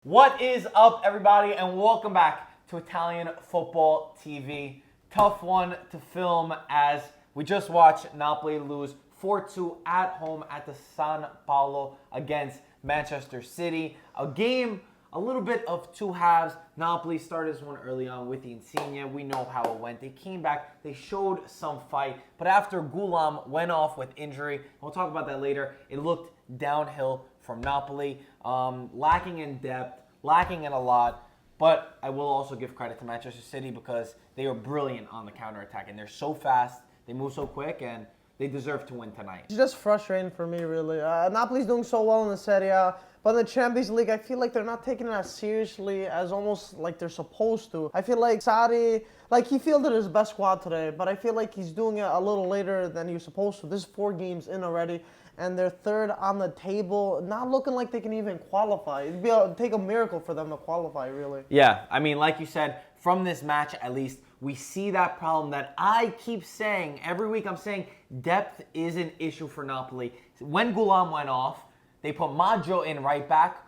What is up, everybody, and welcome back to Italian Football TV. Tough one to film as we just watched Napoli lose 4-2 at home at the San Paolo against Manchester City. A game, a little bit of two halves. Napoli started this one early on with the Insigne. We know how it went. They came back. They showed some fight. But after Gulam went off with injury, we'll talk about that later, it looked downhill from Napoli. Lacking in depth, lacking in a lot. But I will also give credit to Manchester City because they are brilliant on the counterattack. And they're so fast. They move so quick. And they deserve to win tonight. It's just frustrating for me, really. Napoli's doing so well in the Serie A, but in the Champions League, I feel like they're not taking it as seriously as almost like they're supposed to. I feel like Sarri, he fielded his best squad today, but I feel like he's doing it a little later than he was supposed to. This is 4 games in already, and they're third on the table, not looking like they can even qualify. It'd take a miracle for them to qualify, really. Yeah, I mean, like you said, from this match at least, we see that problem that I keep saying. Every week I'm saying depth is an issue for Napoli. When Gulam went off, they put Maggio in right back,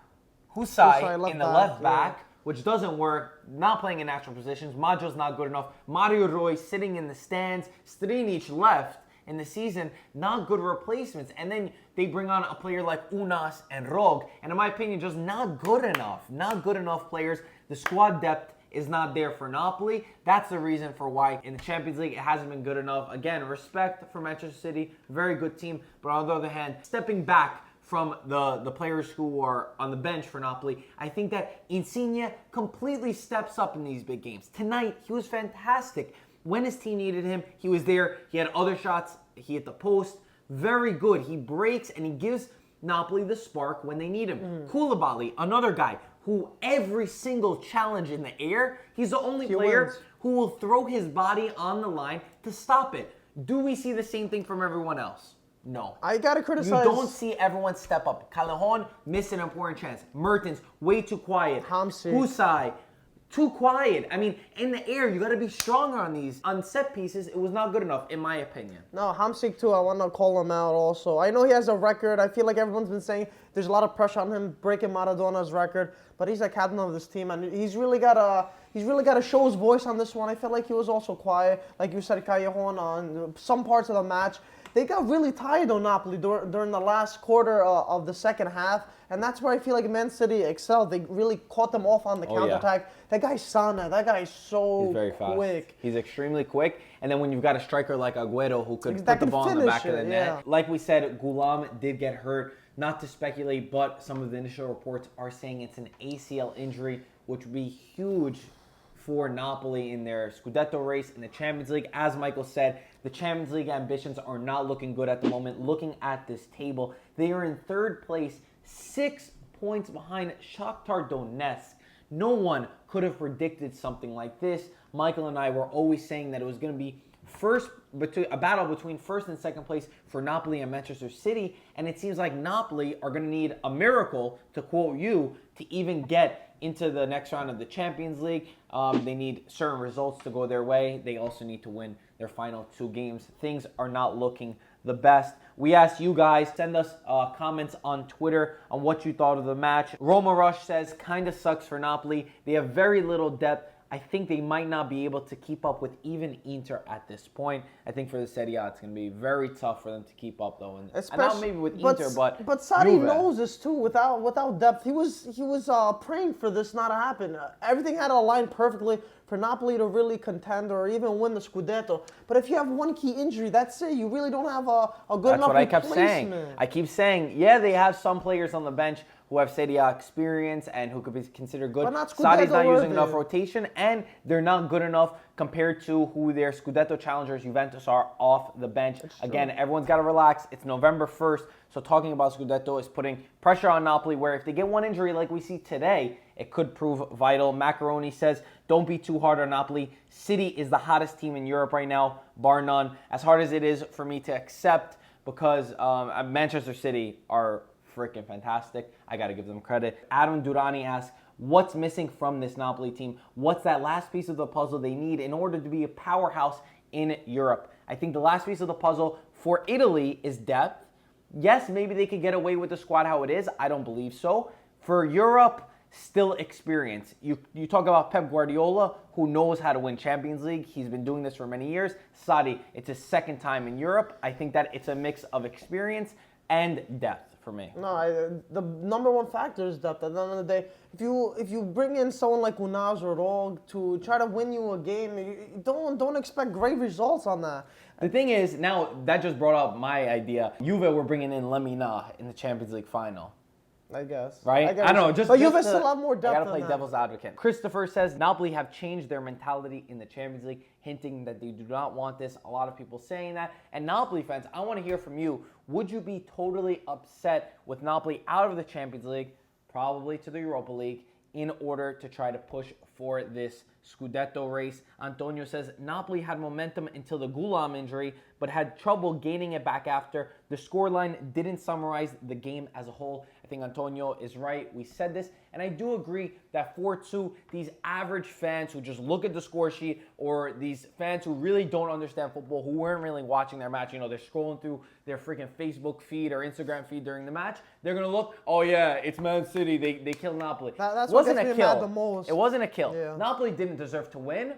Husai in the left back, which doesn't work. Not playing in natural positions. Maggio's not good enough. Mario Rui sitting in the stands. Strinic left in the season. Not good replacements. And then they bring on a player like Unas and Rog. And in my opinion, just not good enough. Not good enough players. The squad depth is not there for Napoli. That's the reason for why in the Champions League it hasn't been good enough. Again, respect for Manchester City, very good team. But on the other hand, stepping back from the players who are on the bench for Napoli, I think that Insigne completely steps up in these big games. Tonight, he was fantastic. When his team needed him, he was there. He had other shots. He hit the post. Very good. He breaks and he gives Napoli the spark when they need him. Koulibaly, another guy who every single challenge in the air, he's the only player who will throw his body on the line to stop it. Do we see the same thing from everyone else? No. I gotta criticize. You don't see everyone step up. Callejon missed an important chance. Mertens, way too quiet. Hamsik. Husai, too quiet. I mean, in the air, you gotta be stronger on these. On set pieces, it was not good enough, in my opinion. No, Hamsik too, I want to call him out also. I know he has a record. I feel like everyone's been saying there's a lot of pressure on him breaking Maradona's record, but he's the captain of this team, and he's really got to show his voice on this one. I felt like he was also quiet, like you said, Callejon on some parts of the match. They got really tired on Napoli during the last quarter of the second half, and that's where I feel like Man City excelled. They really caught them off on the counterattack. That guy Sana, that guy is so He's very fast. quick. He's extremely quick, and then when you've got a striker like Aguero who could put the ball in the back of the net. Like we said, Gulam did get hurt. Not to speculate, but some of the initial reports are saying it's an ACL injury, which would be huge for Napoli in their Scudetto race in the Champions League. As Michael said, the Champions League ambitions are not looking good at the moment. Looking at this table, they are in third place, 6 points behind Shakhtar Donetsk. No one could have predicted something like this. Michael and I were always saying that it was going to be a battle between first and second place for Napoli and Manchester City, and it seems like Napoli are going to need a miracle, to quote you, to even get into the next round of the Champions League. They need certain results to go their way. They also need to win their final 2 games. Things are not looking the best. We asked you guys, send us comments on Twitter on what you thought of the match. Roma Rush says, kind of sucks for Napoli. They have very little depth. I think they might not be able to keep up with even Inter at this point. I think for the Serie A, it's going to be very tough for them to keep up, though. And not maybe with Inter, but Sarri knows this too. Without depth, he was praying for this not to happen. Everything had to align perfectly for Napoli to really contend or even win the Scudetto. But if you have one key injury, that's it. You really don't have a good enough replacement. That's what I kept saying. I keep saying, yeah, they have some players on the bench who have Serie A experience and who could be considered good. Sarri's not using enough rotation, and they're not good enough compared to who their Scudetto challengers, Juventus, are off the bench. Again, everyone's got to relax. It's November 1st, so talking about Scudetto is putting pressure on Napoli, where if they get one injury like we see today, it could prove vital. Macaroni says, don't be too hard on Napoli. City is the hottest team in Europe right now, bar none. As hard as it is for me to accept, because Manchester City are freaking fantastic. I got to give them credit. Adam Durani asks, what's missing from this Napoli team? What's that last piece of the puzzle they need in order to be a powerhouse in Europe? I think the last piece of the puzzle for Italy is depth. Yes, maybe they could get away with the squad how it is. I don't believe so. For Europe, still experience. You talk about Pep Guardiola, who knows how to win Champions League. He's been doing this for many years. Sadi, it's his second time in Europe. I think that it's a mix of experience and depth for me. No, the number one factor is depth. At the end of the day, if you bring in someone like Unaz or Rog to try to win you a game, you don't expect great results on that. The thing is, now that just brought up my idea. Juve were bringing in Lemina in the Champions League final. I guess. Right? I don't know. But Juve still have more depth. I gotta play than devil's advocate. Christopher says Napoli have changed their mentality in the Champions League, hinting that they do not want this. A lot of people saying that. And Napoli fans, I want to hear from you. Would you be totally upset with Napoli out of the Champions League, probably to the Europa League, in order to try to push for this Scudetto race? Antonio says Napoli had momentum until the Gulam injury, but had trouble gaining it back after. The scoreline didn't summarize the game as a whole. I think Antonio is right. We said this, and I do agree that 4-2, these average fans who just look at the score sheet, or these fans who really don't understand football, who weren't really watching their match, they're scrolling through their freaking Facebook feed or Instagram feed during the match, they're going to look, oh yeah, it's Man City, they killed Napoli. That's what gets me mad the most. It wasn't a kill. Yeah. Napoli didn't deserve to win.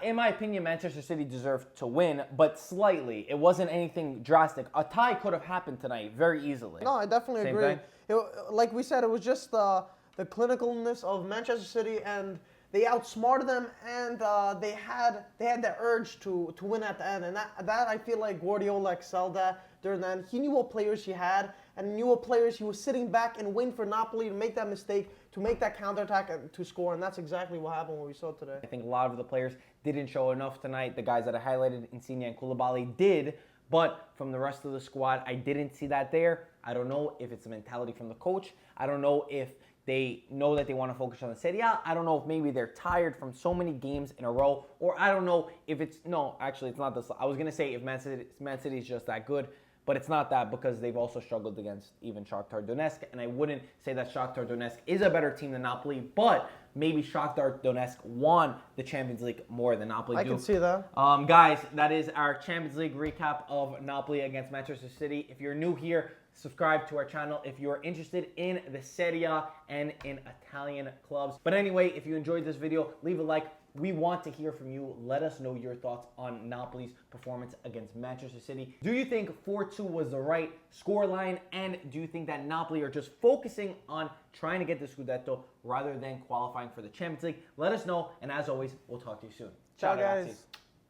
In my opinion, Manchester City deserved to win, but slightly. It wasn't anything drastic. A tie could have happened tonight very easily. No, I definitely Same agree. thing? Like we said, it was just the clinicalness of Manchester City, and they outsmarted them, and they had that urge to win at the end, and that I feel like Guardiola excelled at during that. He knew what players he had, and knew what players he was sitting back and waiting for Napoli to make that mistake, to make that counterattack and to score, and that's exactly what happened when we saw today. I think a lot of the players didn't show enough tonight. The guys that I highlighted, Insigne and Koulibaly, did, but from the rest of the squad, I didn't see that there. I don't know if it's a mentality from the coach. I don't know if they know that they want to focus on the Serie A. I don't know if maybe they're tired from so many games in a row, or I don't know if it's, no, actually it's not this. I was going to say if Man City is just that good, but it's not that, because they've also struggled against even Shakhtar Donetsk, and I wouldn't say that Shakhtar Donetsk is a better team than Napoli, but maybe Shakhtar Donetsk won the Champions League more than Napoli do. I can see that. Guys, that is our Champions League recap of Napoli against Manchester City. If you're new here, subscribe to our channel if you're interested in the Serie A and in Italian clubs. But anyway, if you enjoyed this video, leave a like. We want to hear from you. Let us know your thoughts on Napoli's performance against Manchester City. Do you think 4-2 was the right scoreline? And do you think that Napoli are just focusing on trying to get the Scudetto rather than qualifying for the Champions League? Let us know. And as always, we'll talk to you soon. Ciao, guys.